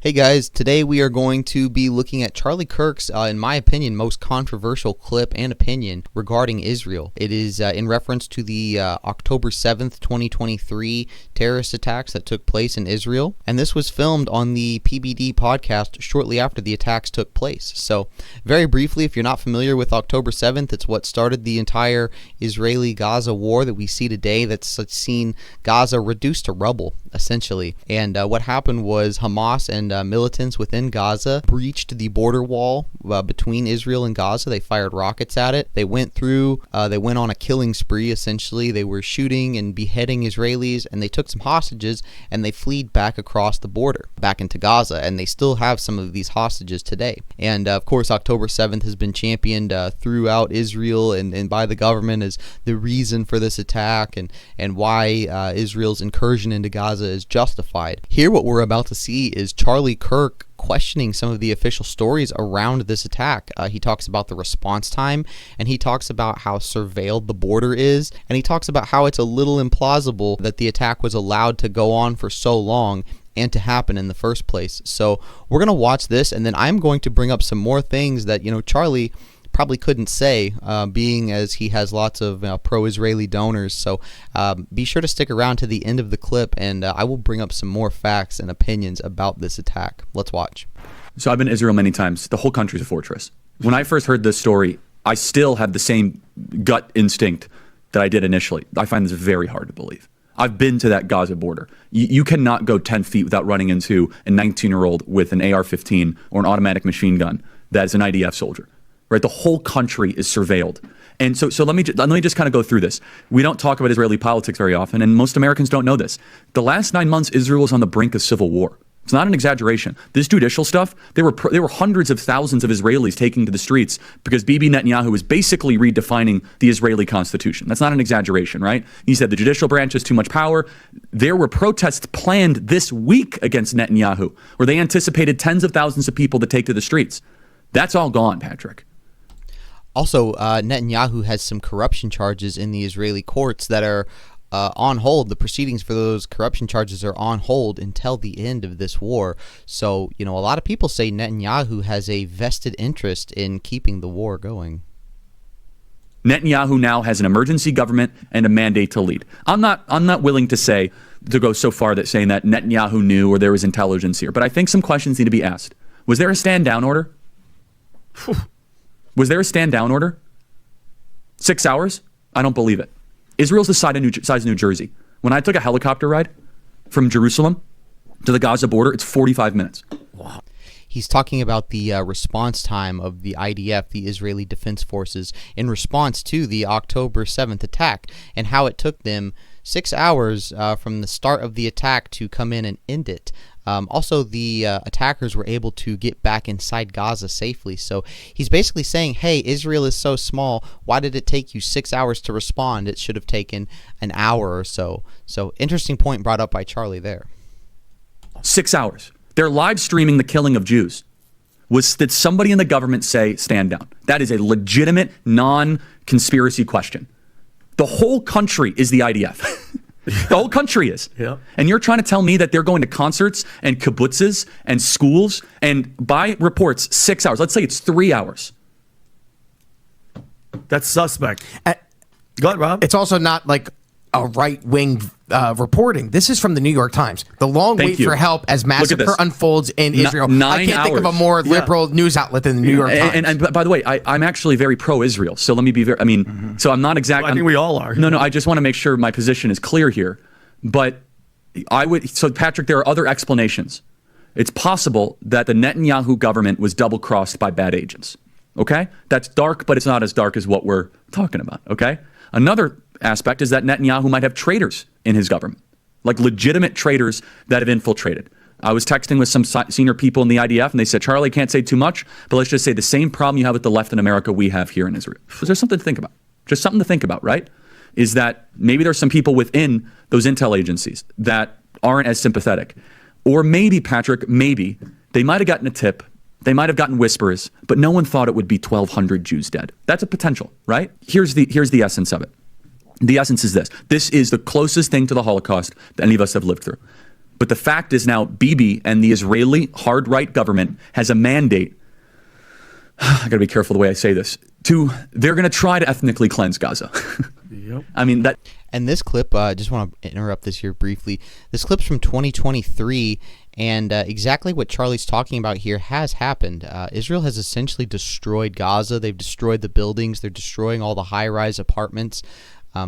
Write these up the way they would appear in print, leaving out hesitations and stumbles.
Hey guys, today we are going to be looking at Charlie Kirk's, in my opinion, most controversial clip and opinion regarding Israel. It is in reference to the October 7th, 2023 terrorist attacks that took place in Israel. And this was filmed on the PBD podcast shortly after the attacks took place. So very briefly, if you're not familiar with October 7th, it's what started the entire Israeli-Gaza war that we see today that's seen Gaza reduced to rubble, essentially. And what happened was Hamas and militants within Gaza breached the border wall between Israel and Gaza. They fired rockets at it. They went through, they went on a killing spree, essentially. They were shooting and beheading Israelis, and they took some hostages, and they fled back across the border, back into Gaza, and they still have some of these hostages today. And of course, October 7th has been championed throughout Israel and by the government as the reason for this attack and why Israel's incursion into Gaza is justified. Here, what we're about to see is Charlie Kirk questioning some of the official stories around this attack. He talks about the response time, and he talks about how surveilled the border is, and he talks about how it's a little implausible that the attack was allowed to go on for so long and to happen in the first place. So we're going to watch this, and then I'm going to bring up some more things that, Charlie probably couldn't say, being as he has lots of pro-Israeli donors. So be sure to stick around to the end of the clip, and I will bring up some more facts and opinions about this attack. Let's watch. So I've been to Israel many times. The whole country's a fortress. When I first heard this story, I still have the same gut instinct that I did initially. I find this very hard to believe. I've been to that Gaza border. You cannot go 10 feet without running into a 19-year-old with an AR-15 or an automatic machine gun that is an IDF soldier. Right, the whole country is surveilled. And so let me just kind of go through this. We don't talk about Israeli politics very often, and most Americans don't know this. The last 9 months, Israel was on the brink of civil war. It's not an exaggeration. This judicial stuff, there were hundreds of thousands of Israelis taking to the streets because Bibi Netanyahu is basically redefining the Israeli constitution. That's not an exaggeration, right? He said the judicial branch has too much power. There were protests planned this week against Netanyahu, where they anticipated tens of thousands of people to take to the streets. That's all gone, Patrick. Also, Netanyahu has some corruption charges in the Israeli courts that are on hold. The proceedings for those corruption charges are on hold until the end of this war. So, a lot of people say Netanyahu has a vested interest in keeping the war going. Netanyahu now has an emergency government and a mandate to lead. I'm not willing to go so far that saying that Netanyahu knew or there was intelligence here, but I think some questions need to be asked. Was there a stand-down order? Was there a stand-down order? 6 hours? I don't believe it. Israel's the size of New Jersey. When I took a helicopter ride from Jerusalem to the Gaza border, it's 45 minutes. Wow. He's talking about the response time of the IDF, the Israeli Defense Forces, in response to the October 7th attack, and how it took them 6 hours from the start of the attack to come in and end it. Also, the attackers were able to get back inside Gaza safely. So he's basically saying, hey, Israel is so small. Why did it take you 6 hours to respond? It should have taken an hour or so. So interesting point brought up by Charlie there. 6 hours. They're live streaming the killing of Jews. Did somebody in the government say stand down? That is a legitimate, non-conspiracy question. The whole country is the IDF. The whole country is. Yeah. And you're trying to tell me that they're going to concerts and kibbutzes and schools and by reports 6 hours. Let's say it's 3 hours. That's suspect. Go ahead, Rob. It's also not like a right-wing reporting. This is from the New York Times. The long wait for help as massacre unfolds in Israel. 9 I can't think hours. of a more liberal news outlet than the New York Times. And by the way, I'm actually very pro-Israel. So let me be very, so I'm not exactly. Well, I think we all are. No, I just want to make sure my position is clear here. But Patrick, there are other explanations. It's possible that the Netanyahu government was double-crossed by bad agents. Okay? That's dark, but it's not as dark as what we're talking about. Okay? Another aspect is that Netanyahu might have traitors in his government, like legitimate traitors that have infiltrated. I was texting with some senior people in the IDF, and they said, Charlie, can't say too much, but let's just say the same problem you have with the left in America we have here in Israel. So there's something to think about. Just something to think about, right? Is that maybe there's some people within those intel agencies that aren't as sympathetic. Or maybe, Patrick, maybe they might have gotten a tip, they might have gotten whispers, but no one thought it would be 1,200 Jews dead. That's a potential, right? Here's the essence of it. The essence is this. This is the closest thing to the Holocaust that any of us have lived through. But the fact is now Bibi and the Israeli hard right government has a mandate. I got to be careful the way I say this. They're going to try to ethnically cleanse Gaza. Yep. I mean that. And this clip, I just want to interrupt this here briefly. This clip's from 2023, and exactly what Charlie's talking about here has happened. Israel has essentially destroyed Gaza. They've destroyed the buildings. They're destroying all the high-rise apartments.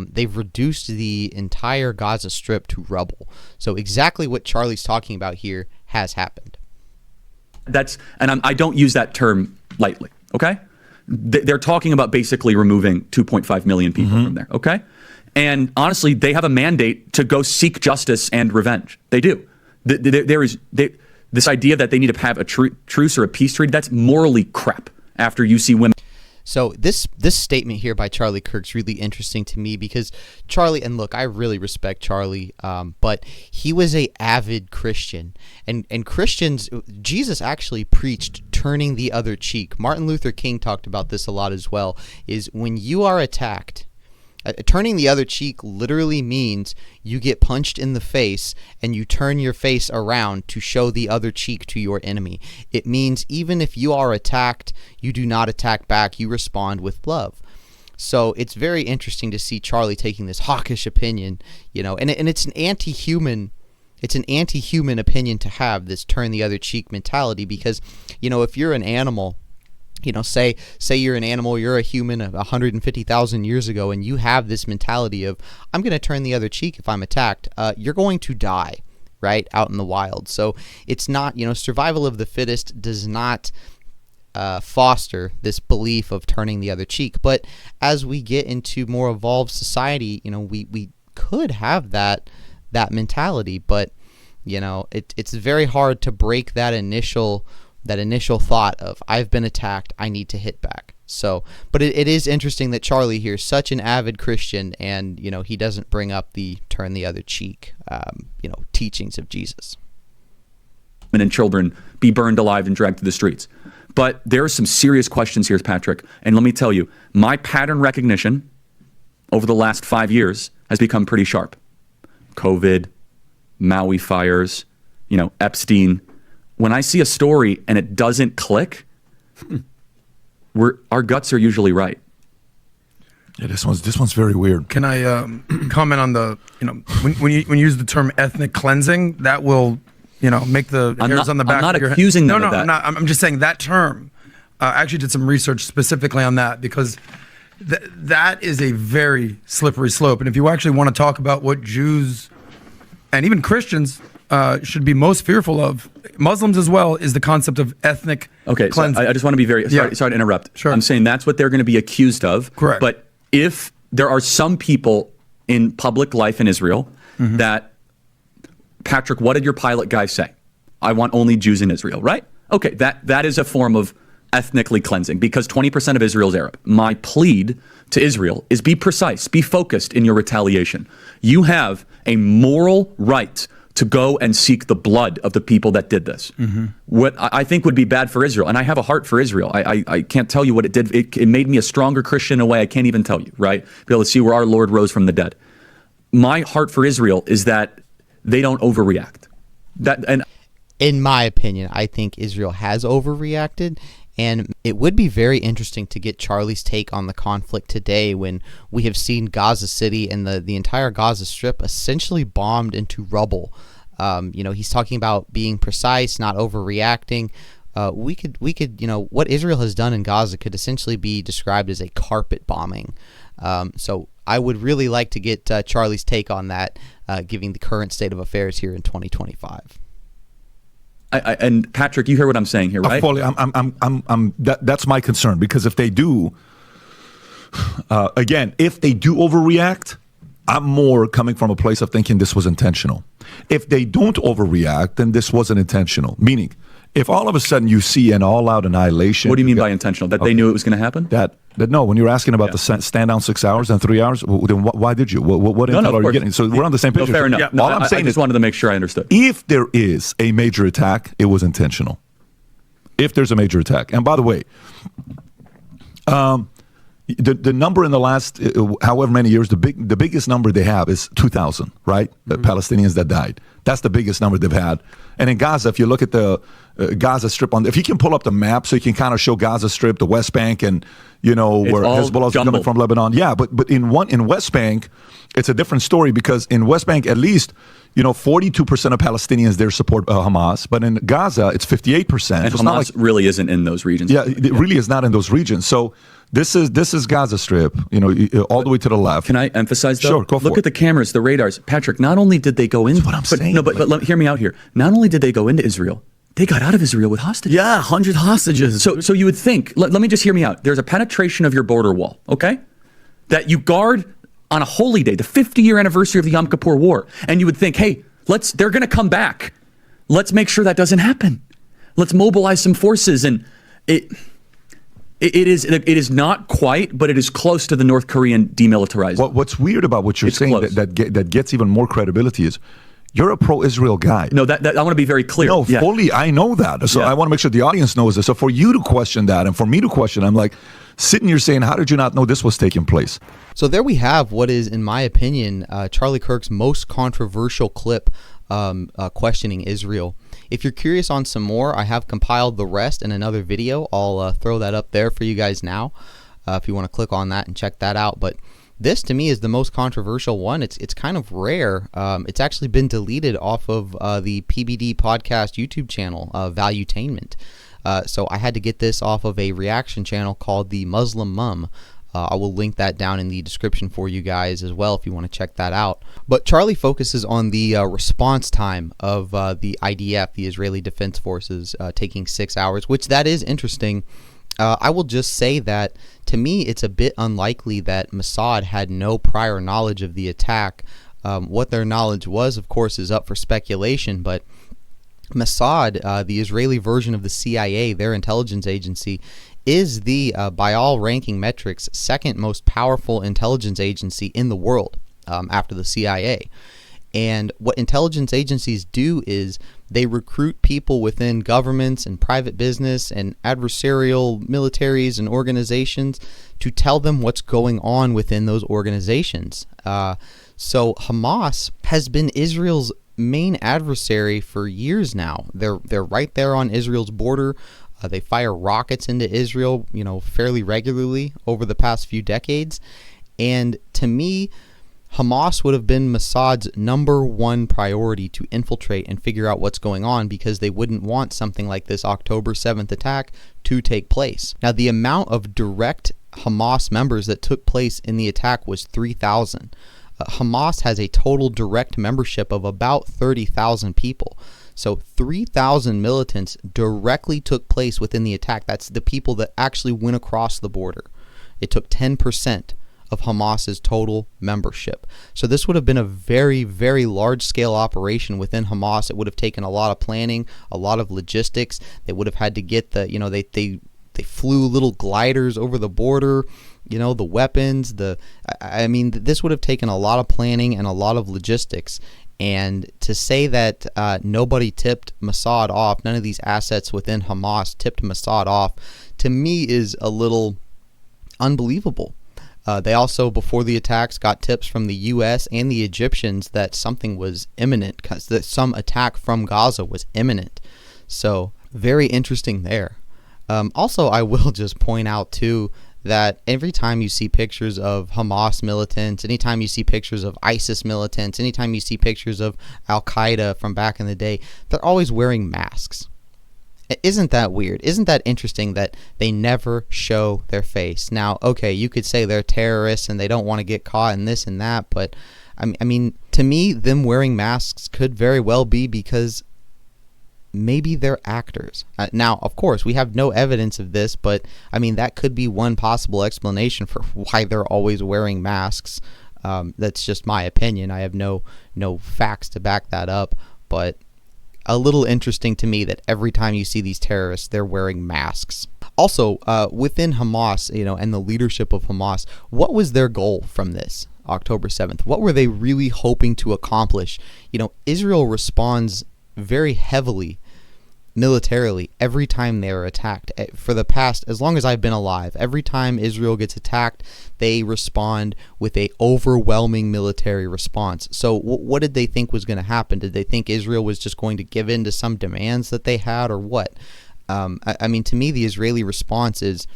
They've reduced the entire Gaza Strip to rubble. So exactly what Charlie's talking about here has happened. I don't use that term lightly, okay? They're talking about basically removing 2.5 million people from there, okay? And honestly, they have a mandate to go seek justice and revenge. They do. This idea that they need to have a truce or a peace treaty, that's morally crap after you see women. So this statement here by Charlie Kirk's really interesting to me because Charlie, and look, I really respect Charlie, but he was a avid Christian, and Christians, Jesus actually preached turning the other cheek. Martin Luther King talked about this a lot as well, is when you are attacked, turning the other cheek literally means you get punched in the face and you turn your face around to show the other cheek to your enemy. It means even if you are attacked, you do not attack back, you respond with love. So it's very interesting to see Charlie taking this hawkish opinion, and it's an anti-human opinion to have, this turn the other cheek mentality, because, if you're an animal, say you're an animal, you're a human of 150,000 years ago, and you have this mentality of, I'm going to turn the other cheek if I'm attacked, you're going to die, right, out in the wild. So it's not, survival of the fittest does not foster this belief of turning the other cheek. But as we get into more evolved society, we could have that mentality, but, it's very hard to break that initial thought of, I've been attacked, I need to hit back. So, but it is interesting that Charlie here is such an avid Christian, and he doesn't bring up the turn the other cheek teachings of Jesus. And children be burned alive and dragged to the streets. But there are some serious questions here, Patrick, and let me tell you, my pattern recognition over the last 5 years has become pretty sharp. COVID, Maui fires, Epstein. When I see a story and it doesn't click, our guts are usually right. Yeah, this one's very weird. Can I comment on the when you use the term ethnic cleansing, that will make the hairs on the back of your head. I'm not accusing them of that. No, I'm just saying that term. I actually did some research specifically on that because that is a very slippery slope. And if you actually want to talk about what Jews and even Christians should be most fearful of, Muslims as well, is the concept of ethnic cleansing. So I just want to be very sorry to interrupt. Sure. I'm saying that's what they're going to be accused of. Correct. But if there are some people in public life in Israel that, Patrick, what did your pilot guy say? I want only Jews in Israel, right? Okay, that is a form of ethnically cleansing because 20% of Israel is Arab. My plea to Israel is be precise, be focused in your retaliation. You have a moral right to go and seek the blood of the people that did this. What I think would be bad for Israel, and I have a heart for Israel. I can't tell you what it did. It made me a stronger Christian in a way I can't even tell you, right? Be able to see where our Lord rose from the dead. My heart for Israel is that they don't overreact. In my opinion, I think Israel has overreacted, and it would be very interesting to get Charlie's take on the conflict today when we have seen Gaza City and the entire Gaza Strip essentially bombed into rubble. He's talking about being precise, not overreacting. We could, what Israel has done in Gaza could essentially be described as a carpet bombing. So I would really like to get Charlie's take on that, given the current state of affairs here in 2025. And Patrick, you hear what I'm saying here, right? Fully, that's my concern, because if they do, if they do overreact, I'm more coming from a place of thinking this was intentional. If they don't overreact, then this wasn't intentional. Meaning, if all of a sudden you see an all-out annihilation. What do you mean by intentional? That they knew it was going to happen? That no, when you're asking about the stand down 6 hours and 3 hours, then why did you? What intel are you getting? So we're on the same page. No, fair enough. Yeah, all I'm saying I just wanted to make sure I understood. If there is a major attack, it was intentional. If there's a major attack. And by the way, The number in the last however many years, the biggest number they have is 2,000, right? The Palestinians that died. That's the biggest number they've had. And in Gaza, if you look at the Gaza Strip, if you can pull up the map so you can kind of show Gaza Strip, the West Bank, and where Hezbollah's coming from Lebanon. Yeah, but in West Bank, it's a different story, because in West Bank, at least 42% of Palestinians there support Hamas, but in Gaza it's 58%. And so Hamas really isn't in those regions. Yeah, it really is not in those regions. So this is Gaza Strip, all the way to the left. Can I emphasize though? Sure, go for it. Look at the cameras, the radars, Patrick. Not only did they go in, that's what I'm saying. But hear me out here. Not only did they go into Israel, they got out of Israel with hostages. Yeah, 100 hostages. So you would think. Let me just hear me out. There's a penetration of your border wall, okay? That you guard on a holy day, the 50-year anniversary of the Yom Kippur War, and you would think, hey, they're going to come back. Let's make sure that doesn't happen. Let's mobilize some forces, and it is not quite, but it is close to the North Korean demilitarized. What's weird about what you're saying that gets even more credibility is you're a pro-Israel guy. No, that I want to be very clear. No, fully, I know that. So I want to make sure the audience knows this. So for you to question that and for me to question, I'm like sitting here saying, how did you not know this was taking place? So there we have what is, in my opinion, Charlie Kirk's most controversial clip questioning Israel. If you're curious on some more, I have compiled the rest in another video. I'll throw that up there for you guys now if you want to click on that and check that out. But this, to me, is the most controversial one. It's kind of rare. It's actually been deleted off of the PBD Podcast YouTube channel, Valuetainment. So I had to get this off of a reaction channel called The Muslim Mum. I will link that down in the description for you guys as well if you want to check that out. But Charlie focuses on the response time of the IDF, the Israeli Defense Forces, taking 6 hours, which that is interesting. I will just say that, to me, it's a bit unlikely that Mossad had no prior knowledge of the attack. What their knowledge was, of course, is up for speculation, but Mossad, the Israeli version of the CIA, their intelligence agency, is the, by all ranking metrics, second most powerful intelligence agency in the world after the CIA. And what intelligence agencies do is they recruit people within governments and private business and adversarial militaries and organizations to tell them what's going on within those organizations. So Hamas has been Israel's main adversary for years now. They're right there on Israel's border. They fire rockets into Israel, fairly regularly over the past few decades. And to me, Hamas would have been Mossad's number one priority to infiltrate and figure out what's going on, because they wouldn't want something like this October 7th attack to take place. Now, the amount of direct Hamas members that took place in the attack was 3,000. Hamas has a total direct membership of about 30,000 people. So 3,000 militants directly took place within the attack. That's the people that actually went across the border. It took 10% of Hamas's total membership. So this would have been a very, very large-scale operation within Hamas. It would have taken a lot of planning, a lot of logistics. They would have had to get the, they flew little gliders over the border, the weapons, this would have taken a lot of planning and a lot of logistics. And to say that nobody tipped Mossad off, none of these assets within Hamas tipped Mossad off, to me is a little unbelievable. They also, before the attacks, got tips from the U.S. and the Egyptians that something was imminent, that some attack from Gaza was imminent. So very interesting there. Also, I will just point out, too, that every time you see pictures of Hamas militants, anytime you see pictures of ISIS militants, anytime you see pictures of Al-Qaeda from back in the day, they're always wearing masks. Isn't that weird? Isn't that interesting that they never show their face? Now, okay, you could say they're terrorists and they don't want to get caught in this and that, but I mean, to me, them wearing masks could very well be because maybe they're actors. Now, of course, we have no evidence of this, but I mean, that could be one possible explanation for why they're always wearing masks. That's just my opinion. I have no facts to back that up, but a little interesting to me that every time you see these terrorists, they're wearing masks. Also, within Hamas, and the leadership of Hamas, what was their goal from this October 7th? What were they really hoping to accomplish? Israel responds very heavily militarily, every time they are attacked, for the past, as long as I've been alive, every time Israel gets attacked, they respond with a overwhelming military response. So what did they think was going to happen? Did they think Israel was just going to give in to some demands that they had, or what? I mean, to me, the Israeli response is,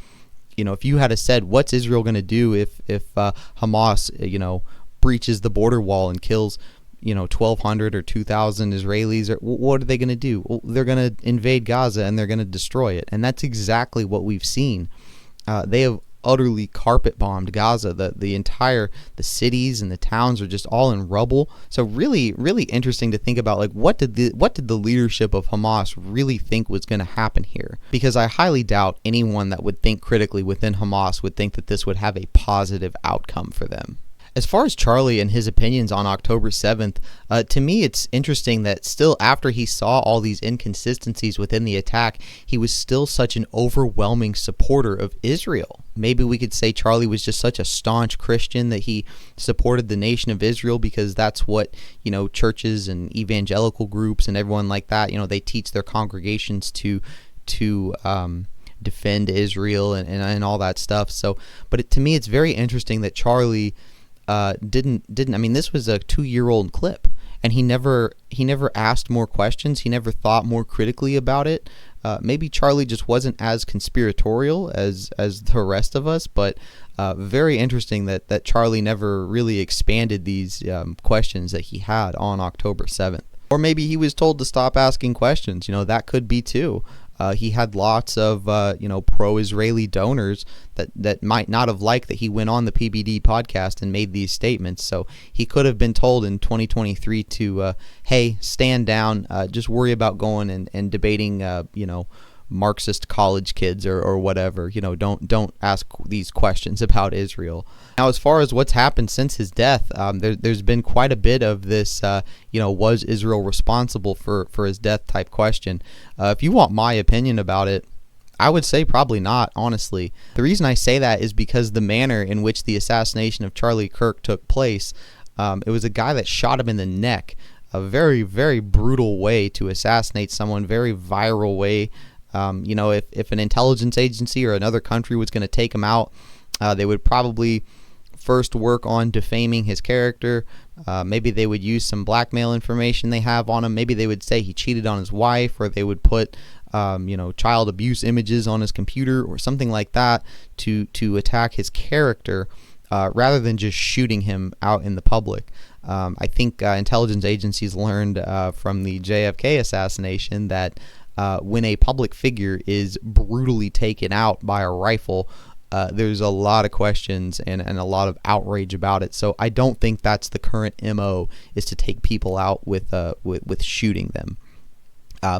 if you had said, what's Israel going to do if Hamas, breaches the border wall and kills 1,200 or 2,000 Israelis, or what are they going to do? Well, they're going to invade Gaza and they're going to destroy it. And that's exactly what we've seen. They have utterly carpet bombed Gaza. The cities and the towns are just all in rubble. So really, really interesting to think about, like, what did the leadership of Hamas really think was going to happen here? Because I highly doubt anyone that would think critically within Hamas would think that this would have a positive outcome for them. As far as Charlie and his opinions on October 7th, to me it's interesting that still after he saw all these inconsistencies within the attack, he was still such an overwhelming supporter of Israel. Maybe we could say Charlie was just such a staunch Christian that he supported the nation of Israel because that's what, churches and evangelical groups and everyone like that, they teach their congregations to defend Israel and all that stuff. So, but to me it's very interesting that Charlie didn't. I mean, this was a 2-year-old clip, and he never asked more questions. He never thought more critically about it. Maybe Charlie just wasn't as conspiratorial as the rest of us, but very interesting that Charlie never really expanded these questions that he had on October 7th. Or maybe he was told to stop asking questions. That could be too. He had lots of, pro-Israeli donors that might not have liked that he went on the PBD podcast and made these statements. So he could have been told in 2023 to, hey, stand down, just worry about going and debating, Marxist college kids or whatever. Don't ask these questions about Israel. Now, as far as what's happened since his death, there's been quite a bit of this, was Israel responsible for his death type question. If you want my opinion about it, I would say probably not, honestly. The reason I say that is because the manner in which the assassination of Charlie Kirk took place, it was a guy that shot him in the neck. A very, very brutal way to assassinate someone, very viral way. If an intelligence agency or another country was going to take him out, they would probably first work on defaming his character. Maybe they would use some blackmail information they have on him. Maybe they would say he cheated on his wife, or they would put child abuse images on his computer or something like that to attack his character, rather than just shooting him out in the public. I think intelligence agencies learned from the JFK assassination that when a public figure is brutally taken out by a rifle, there's a lot of questions and a lot of outrage about it. So I don't think that's the current MO, is to take people out with shooting them.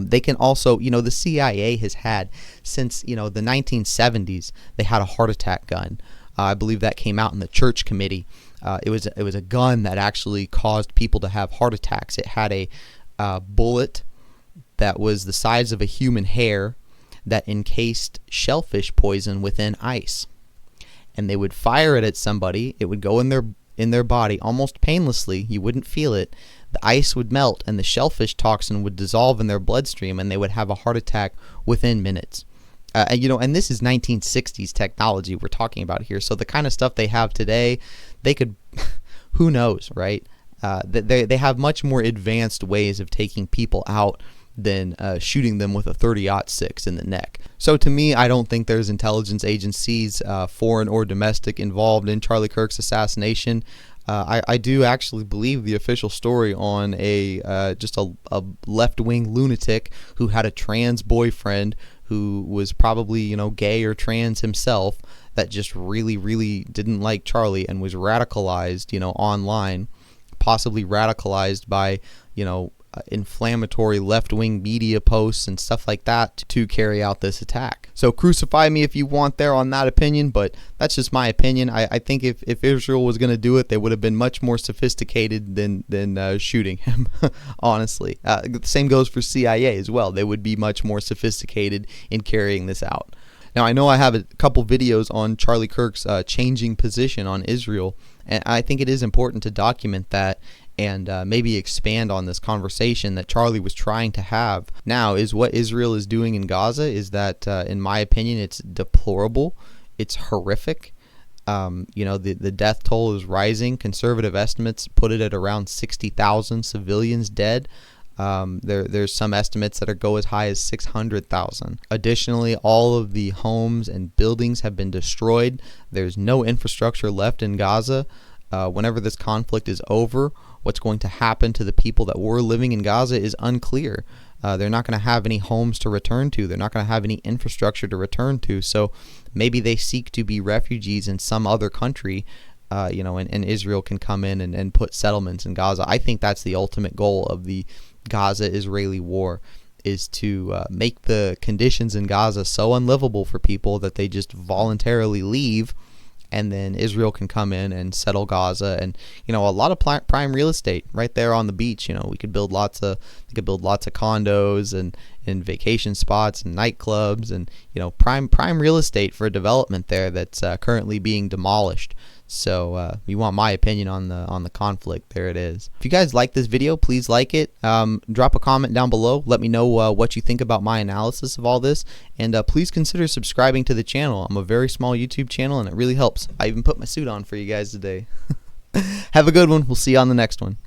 They can also, the CIA has had since, the 1970s, they had a heart attack gun. I believe that came out in the church committee. It was a gun that actually caused people to have heart attacks. It had a bullet that was the size of a human hair that encased shellfish poison within ice. And they would fire it at somebody. It would go in their body almost painlessly. You wouldn't feel it. The ice would melt and the shellfish toxin would dissolve in their bloodstream, and they would have a heart attack within minutes. And this is 1960s technology we're talking about here. So the kind of stuff they have today, they could, who knows, right? They have much more advanced ways of taking people out than shooting them with a .30-06 in the neck. So to me, I don't think there's intelligence agencies, foreign or domestic, involved in Charlie Kirk's assassination. I do actually believe the official story on just a left-wing lunatic who had a trans boyfriend who was probably, gay or trans himself, that just really, really didn't like Charlie and was radicalized, online, possibly radicalized by, inflammatory left-wing media posts and stuff like that to carry out this attack. So crucify me if you want there on that opinion, but that's just my opinion. I think if Israel was going to do it, they would have been much more sophisticated than shooting him, honestly. The same goes for CIA as well. They would be much more sophisticated in carrying this out. Now, I know I have a couple videos on Charlie Kirk's changing position on Israel, and I think it is important to document that. and maybe expand on this conversation that Charlie was trying to have. Now, is what Israel is doing in Gaza, is that, in my opinion, it's deplorable. It's horrific. The death toll is rising. Conservative estimates put it at around 60,000 civilians dead. There's some estimates that go as high as 600,000. Additionally, all of the homes and buildings have been destroyed. There's no infrastructure left in Gaza. Whenever this conflict is over, what's going to happen to the people that were living in Gaza is unclear. They're not going to have any homes to return to. They're not going to have any infrastructure to return to. So maybe they seek to be refugees in some other country, and Israel can come in and put settlements in Gaza. I think that's the ultimate goal of the Gaza-Israeli war, is to make the conditions in Gaza so unlivable for people that they just voluntarily leave, and then Israel can come in and settle Gaza. And a lot of prime real estate right there on the beach. We could build lots of condos and vacation spots and nightclubs, and prime real estate for development there that's currently being demolished. So you want my opinion on the conflict, there it is. If you guys like this video, please like it. Drop a comment down below. Let me know what you think about my analysis of all this. And please consider subscribing to the channel. I'm a very small YouTube channel, and it really helps. I even put my suit on for you guys today. Have a good one. We'll see you on the next one.